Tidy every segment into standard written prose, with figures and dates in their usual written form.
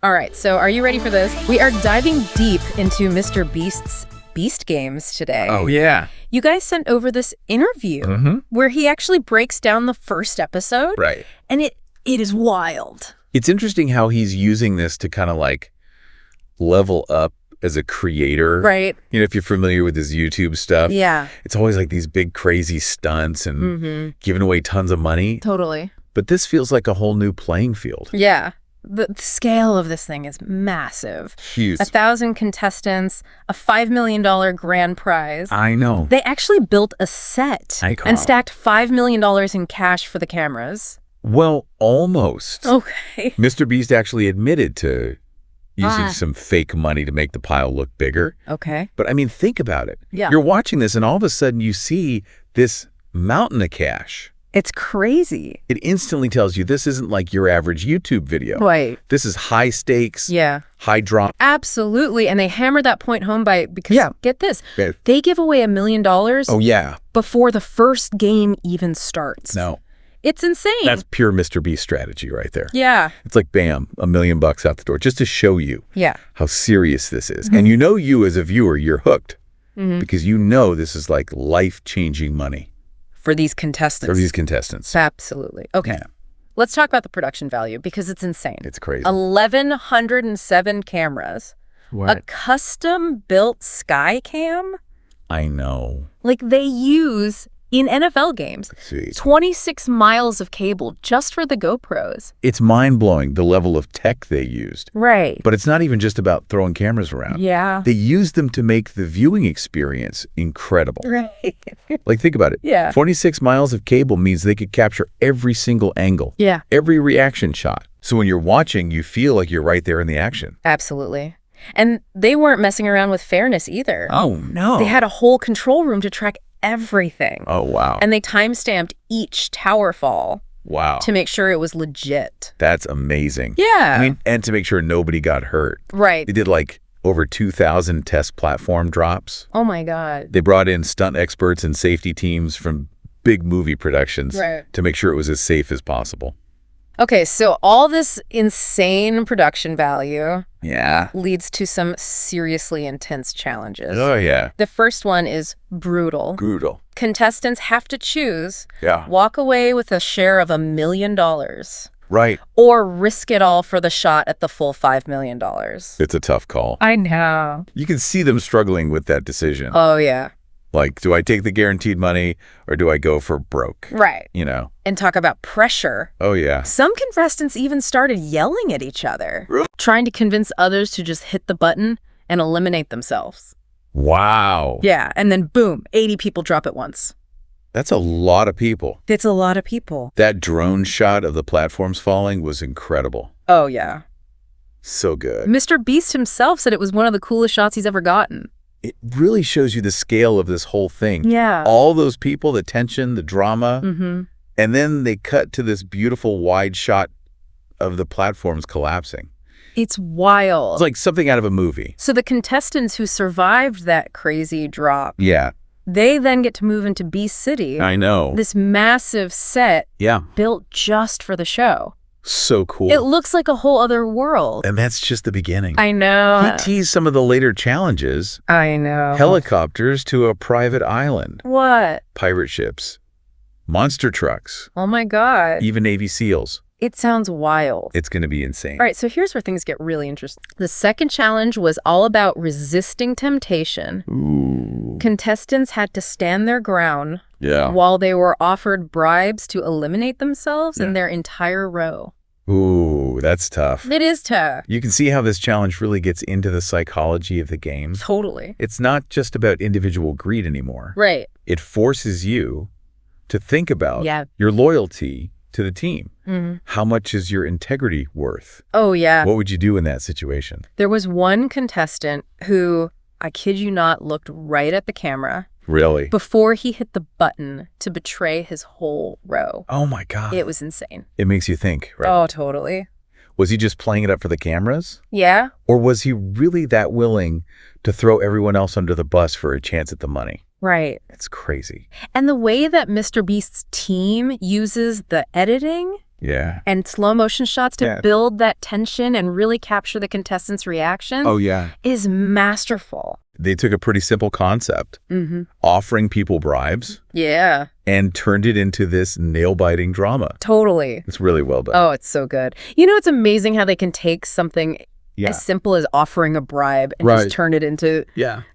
All right, so are you ready for this? We are diving deep into MrBeast's Beast Games today. Oh, yeah. You guys sent over this interview where he actually breaks down the first episode. Right. And it is wild. It's interesting how he's using this to kind of like level up as a creator. Right. You know, if you're familiar with his YouTube stuff. Yeah. It's always like these big crazy stunts and giving away tons of money. Totally. But this feels like a whole new playing field. Yeah. The scale of this thing is massive. Huge. 1,000 contestants, a $5 million grand prize. I know. They actually built a set and stacked $5 million in cash for the cameras. Well, almost. Okay. MrBeast actually admitted to using some fake money to make the pile look bigger. Okay. But I mean, think about it. Yeah. You're watching this and all of a sudden you see this mountain of cash. It's crazy. It instantly tells you this isn't like your average YouTube video. Right. This is high stakes, high drama. Absolutely. And they hammer that point home because get this, they give away $1 million before the first game even starts. No. It's insane. That's pure MrBeast strategy right there. Yeah. It's like, bam, $1 million out the door just to show you how serious this is. And you as a viewer, you're hooked because you know this is like life-changing money. For these contestants. Absolutely. Okay. Yeah. Let's talk about the production value because it's insane. It's crazy. 1,107 cameras. What? A custom-built sky cam? I know. Like they use in NFL games. 26 miles of cable just for the GoPros. It's mind-blowing, the level of tech they used. Right. But it's not even just about throwing cameras around. Yeah. They used them to make the viewing experience incredible. Right. Like, think about it. Yeah. 26 miles of cable means they could capture every single angle. Yeah. Every reaction shot. So when you're watching, you feel like you're right there in the action. Absolutely. And they weren't messing around with fairness either. Oh, no. They had a whole control room to track everything. Oh, wow. And they time-stamped each tower fall. Wow. To make sure it was legit. That's amazing. Yeah. I mean, and to make sure nobody got hurt. Right. They did like over 2,000 test platform drops. Oh, my God. They brought in stunt experts and safety teams from big movie productions to make sure it was as safe as possible. Okay, so all this insane production value leads to some seriously intense challenges. Oh, yeah. The first one is brutal. Brutal. Contestants have to choose walk away with a share of $1 million. Right. Or risk it all for the shot at the full $5 million. It's a tough call. I know. You can see them struggling with that decision. Oh, yeah. Like, do I take the guaranteed money or do I go for broke? Right. You know? And talk about pressure. Oh, yeah. Some contestants even started yelling at each other, trying to convince others to just hit the button and eliminate themselves. Wow. Yeah. And then boom, 80 people drop at once. That's a lot of people. It's a lot of people. That drone shot of the platforms falling was incredible. Oh, yeah. So good. MrBeast himself said it was one of the coolest shots he's ever gotten. It really shows you the scale of this whole thing. Yeah. All those people, the tension, the drama. And then they cut to this beautiful wide shot of the platforms collapsing. It's wild. It's like something out of a movie. So the contestants who survived that crazy drop, they then get to move into Beast City. I know. This massive set built just for the show. So cool. It looks like a whole other world. And that's just the beginning. I know. He teased some of the later challenges. I know. Helicopters to a private island. What? Pirate ships. Monster trucks. Oh my God. Even Navy SEALs. It sounds wild. It's going to be insane. All right, so here's where things get really interesting. The second challenge was all about resisting temptation. Ooh. Contestants had to stand their ground while they were offered bribes to eliminate themselves in their entire row. Ooh, that's tough. It is tough. You can see how this challenge really gets into the psychology of the game. Totally. It's not just about individual greed anymore. Right. It forces you to think about your loyalty to the team. How much is your integrity worth? Oh, yeah. What would you do in that situation? There was one contestant who, I kid you not, looked right at the camera. Really? Before he hit the button to betray his whole row. Oh, my God. It was insane. It makes you think, right? Oh, totally. Was he just playing it up for the cameras? Yeah. Or was he really that willing to throw everyone else under the bus for a chance at the money? Right. It's crazy. And the way that MrBeast's team uses the editing Yeah. And slow motion shots to build that tension and really capture the contestants' reactions. Oh, yeah. Is masterful. They took a pretty simple concept, offering people bribes. Yeah. And turned it into this nail-biting drama. Totally. It's really well done. Oh, it's so good. You know, it's amazing how they can take something as simple as offering a bribe and just turn it into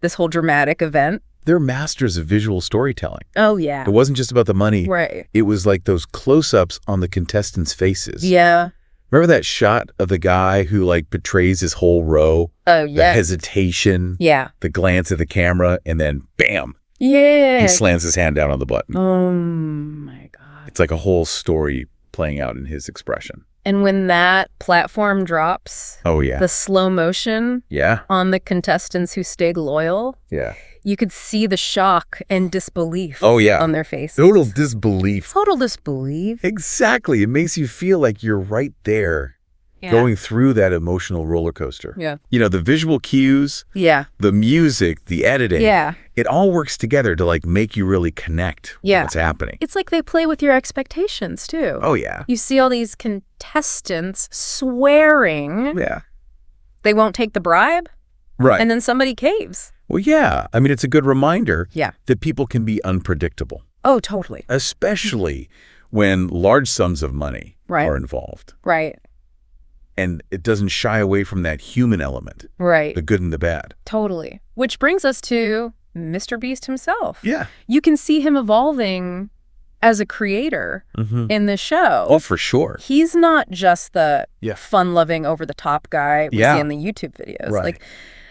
this whole dramatic event. They're masters of visual storytelling. Oh, yeah. It wasn't just about the money. Right. It was like those close-ups on the contestants' faces. Yeah. Remember that shot of the guy who, like, betrays his whole row? Oh, yeah. The hesitation. Yeah. The glance at the camera, and then, bam. Yeah. He slams his hand down on the button. Oh, my God. It's like a whole story playing out in his expression. And when that platform drops, the slow motion on the contestants who stayed loyal, you could see the shock and disbelief on their faces. Total disbelief. Total disbelief. Exactly. It makes you feel like you're right there going through that emotional roller coaster. Yeah. You know, the visual cues, the music, the editing, it all works together to like make you really connect with what's happening. It's like they play with your expectations too. Oh, yeah. You see all these contestants swearing they won't take the bribe. Right. And then somebody caves. Well, yeah. I mean, it's a good reminder that people can be unpredictable. Oh, totally. Especially when large sums of money are involved. Right. And it doesn't shy away from that human element. Right. The good and the bad. Totally. Which brings us to MrBeast himself. Yeah. You can see him evolving as a creator in the show. Oh, for sure. He's not just the fun-loving, over-the-top guy we see in the YouTube videos. Right. Like,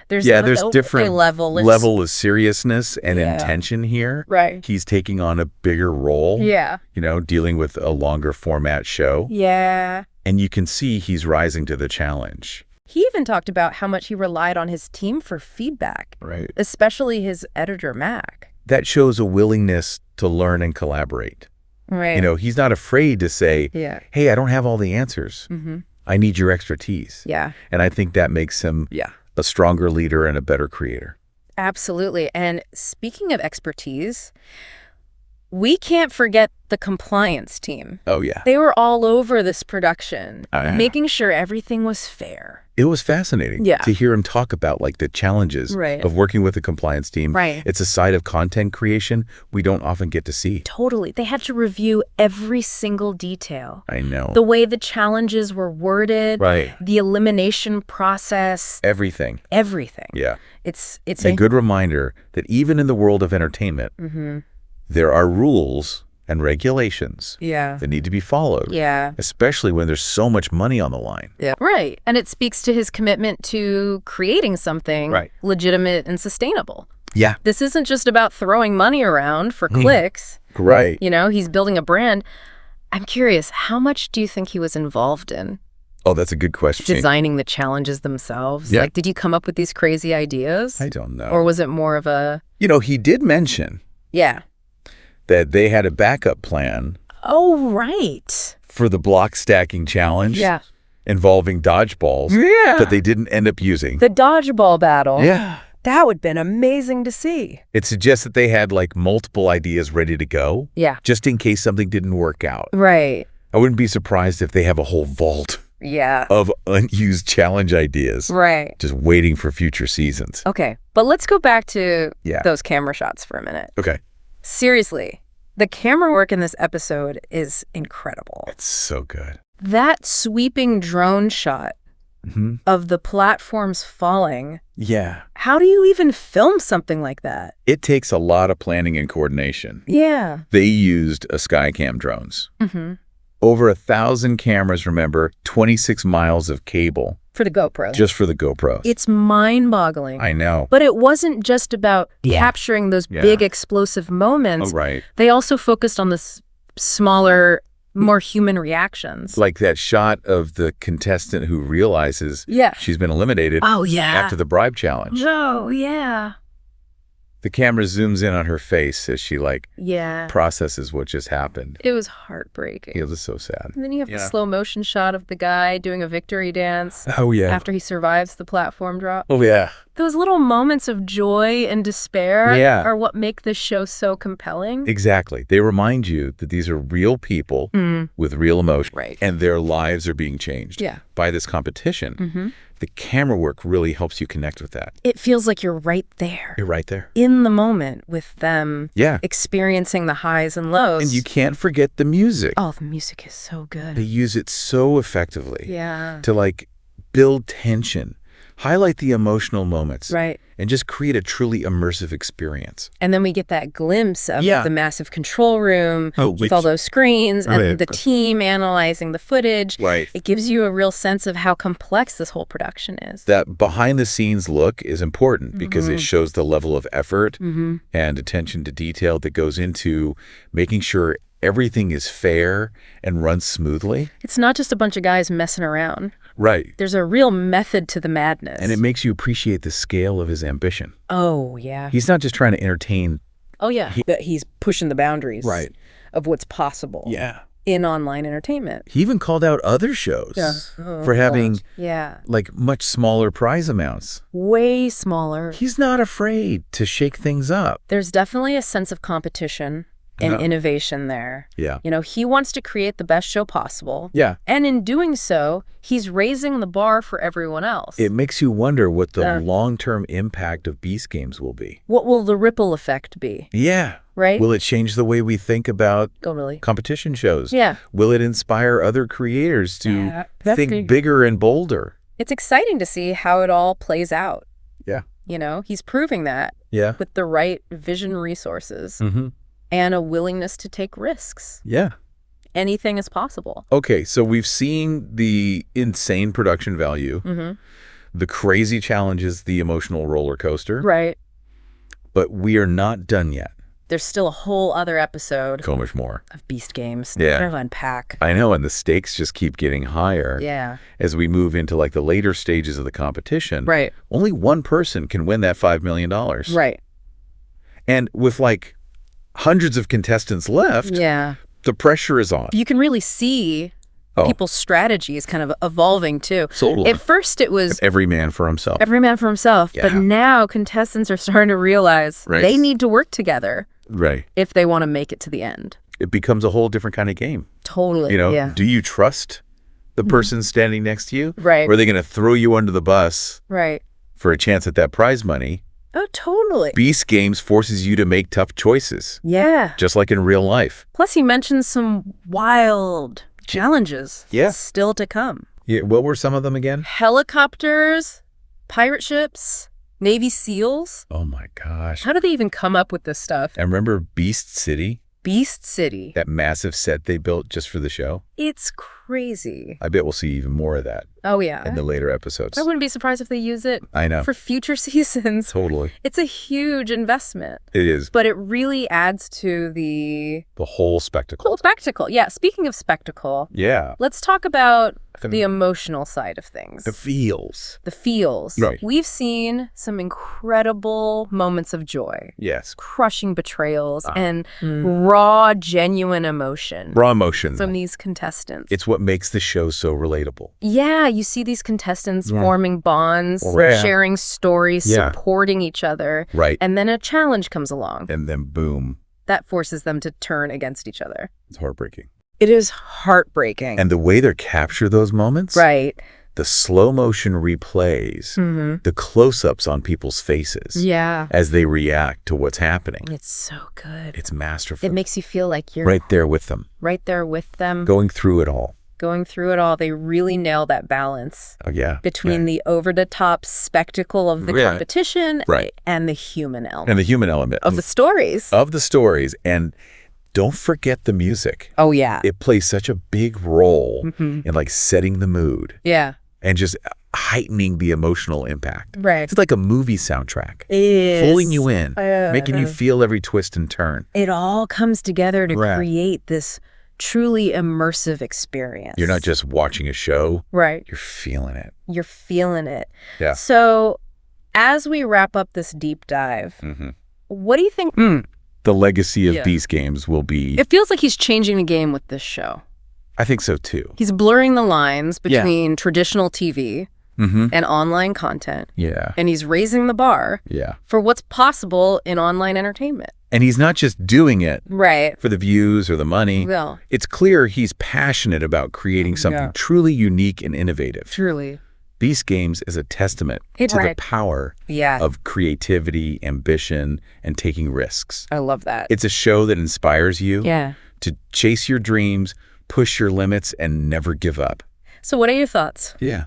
there's different level of seriousness and intention here. Right. He's taking on a bigger role. Yeah. You know, dealing with a longer format show. Yeah. And you can see he's rising to the challenge. He even talked about how much he relied on his team for feedback. Right. Especially his editor, Mac. That shows a willingness to learn and collaborate. Right. You know, he's not afraid to say, hey, I don't have all the answers. I need your expertise. Yeah. And I think that makes him a stronger leader and a better creator. Absolutely. And speaking of expertise, we can't forget the compliance team. Oh, yeah. They were all over this production, making sure everything was fair. It was fascinating to hear him talk about like the challenges of working with the compliance team. Right. It's a side of content creation we don't often get to see. Totally. They had to review every single detail. I know. The way the challenges were worded. Right. The elimination process. Everything. Everything. Yeah. It's a good reminder that even in the world of entertainment, there are rules and regulations that need to be followed. Yeah. Especially when there's so much money on the line. Yeah. Right. And it speaks to his commitment to creating something legitimate and sustainable. Yeah. This isn't just about throwing money around for clicks. Right. You know, he's building a brand. I'm curious, how much do you think he was involved in? Oh, that's a good question. Designing the challenges themselves? Yeah. Like, did you come up with these crazy ideas? I don't know. Or was it more of a... You know, he did mention that they had a backup plan. Oh, right. For the block stacking challenge. Yeah. Involving dodgeballs. Yeah. That they didn't end up using. The dodgeball battle. Yeah. That would have been amazing to see. It suggests that they had like multiple ideas ready to go. Yeah. Just in case something didn't work out. Right. I wouldn't be surprised if they have a whole vault. Yeah. Of unused challenge ideas. Right. Just waiting for future seasons. Okay. But let's go back to those camera shots for a minute. Okay. Seriously, the camera work in this episode is incredible. It's so good. That sweeping drone shot of the platforms falling. Yeah. How do you even film something like that? It takes a lot of planning and coordination. Yeah. They used a Skycam drones. Over 1,000 cameras, remember, 26 miles of cable. For the GoPro. Just for the GoPro. It's mind-boggling. I know. But it wasn't just about capturing those big explosive moments. Oh, right. They also focused on the smaller, more human reactions. Like that shot of the contestant who realizes she's been eliminated after the bribe challenge. Oh, yeah. The camera zooms in on her face as she processes what just happened. It was heartbreaking. It was so sad. And then you have the slow motion shot of the guy doing a victory dance. Oh, yeah. After he survives the platform drop. Oh, yeah. Those little moments of joy and despair are what make this show so compelling. Exactly. They remind you that these are real people with real emotion. Right. And their lives are being changed by this competition. The camera work really helps you connect with that. It feels like you're right there. You're right there. In the moment with them experiencing the highs and lows. And you can't forget the music. Oh, the music is so good. They use it so effectively to build tension, highlight the emotional moments, and just create a truly immersive experience. And then we get that glimpse of the massive control room with all those screens and the team analyzing the footage. Right. It gives you a real sense of how complex this whole production is. That behind-the-scenes look is important because it shows the level of effort and attention to detail that goes into making sure everything is fair and runs smoothly. It's not just a bunch of guys messing around. Right. There's a real method to the madness. And it makes you appreciate the scale of his ambition. Oh, yeah. He's not just trying to entertain. Oh, yeah. He's pushing the boundaries of what's possible in online entertainment. He even called out other shows for having much smaller prize amounts. Way smaller. He's not afraid to shake things up. There's definitely a sense of competition and innovation there. Yeah. You know, he wants to create the best show possible. Yeah. And in doing so, he's raising the bar for everyone else. It makes you wonder what the long-term impact of Beast Games will be. What will the ripple effect be? Yeah. Right? Will it change the way we think about competition shows? Yeah. Will it inspire other creators to think bigger and bolder? It's exciting to see how it all plays out. Yeah. You know, he's proving that with the right vision resources. And a willingness to take risks. Yeah. Anything is possible. Okay, so we've seen the insane production value, the crazy challenges, the emotional roller coaster. Right. But we are not done yet. There's still a whole other episode. So much more. Of Beast Games. Yeah. To unpack. I know, and the stakes just keep getting higher. Yeah. As we move into the later stages of the competition. Right. Only one person can win that $5 million. Right. And with hundreds of contestants left, the pressure is on. You can really see people's strategies kind of evolving too. Totally. At first it was every man for himself. Every man for himself. Yeah. But now contestants are starting to realize they need to work together. Right. If they want to make it to the end. It becomes a whole different kind of game. Totally. You know, do you trust the person standing next to you? Right. Or are they going to throw you under the bus? Right. For a chance at that prize money? Oh, totally. Beast Games forces you to make tough choices. Yeah. Just like in real life. Plus, he mentions some wild challenges still to come. Yeah. What were some of them again? Helicopters, pirate ships, Navy SEALs. Oh, my gosh. How do they even come up with this stuff? And remember Beast City? Beast City. That massive set they built just for the show? It's crazy. I bet we'll see even more of that. Oh, yeah. In the later episodes. I wouldn't be surprised if they use it for future seasons. Totally. It's a huge investment. It is. But it really adds to the whole spectacle. Whole spectacle. Yeah. Speaking of spectacle. Yeah. Let's talk about the emotional side of things. The feels. The feels. Right. We've seen some incredible moments of joy. Yes. Crushing betrayals and raw, genuine emotion. Raw emotion. From these contestants. It's what makes the show so relatable. Yeah. You see these contestants forming bonds, sharing stories, supporting each other. Right. And then a challenge comes along. And then boom. That forces them to turn against each other. It's heartbreaking. It is heartbreaking. And the way they capture those moments. Right. The slow motion replays, the close-ups on people's faces. Yeah. As they react to what's happening. It's so good. It's masterful. It makes you feel like you're right there with them. Right there with them. Going through it all. Going through it all. They really nail that balance. Oh, yeah. Between the over-the-top spectacle of the competition and the human element. And the human element. Of the stories. Of the stories. And don't forget the music. Oh, yeah. It plays such a big role in setting the mood. Yeah. And just heightening the emotional impact. Right. It's like a movie soundtrack. It is. Pulling you in. Making you feel every twist and turn. It all comes together to create this truly immersive experience. You're not just watching a show. Right. You're feeling it. You're feeling it. Yeah. So as we wrap up this deep dive, what do you think the legacy of Beast Games will be? It feels like he's changing the game with this show. I think so, too. He's blurring the lines between traditional TV and online content. Yeah. And he's raising the bar for what's possible in online entertainment. And he's not just doing it for the views or the money. No. It's clear he's passionate about creating something truly unique and innovative. Truly. Beast Games is a testament to the power of creativity, ambition, and taking risks. I love that. It's a show that inspires you to chase your dreams, push your limits, and never give up. So what are your thoughts? Yeah.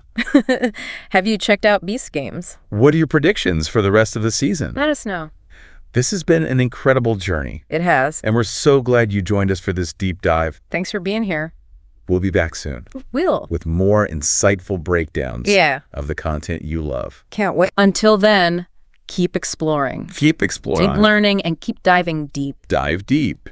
Have you checked out Beast Games? What are your predictions for the rest of the season? Let us know. This has been an incredible journey. It has. And we're so glad you joined us for this deep dive. Thanks for being here. We'll be back soon. We'll. With more insightful breakdowns of the content you love. Can't wait. Until then, keep exploring. Keep exploring. Keep learning and keep diving deep. Dive deep.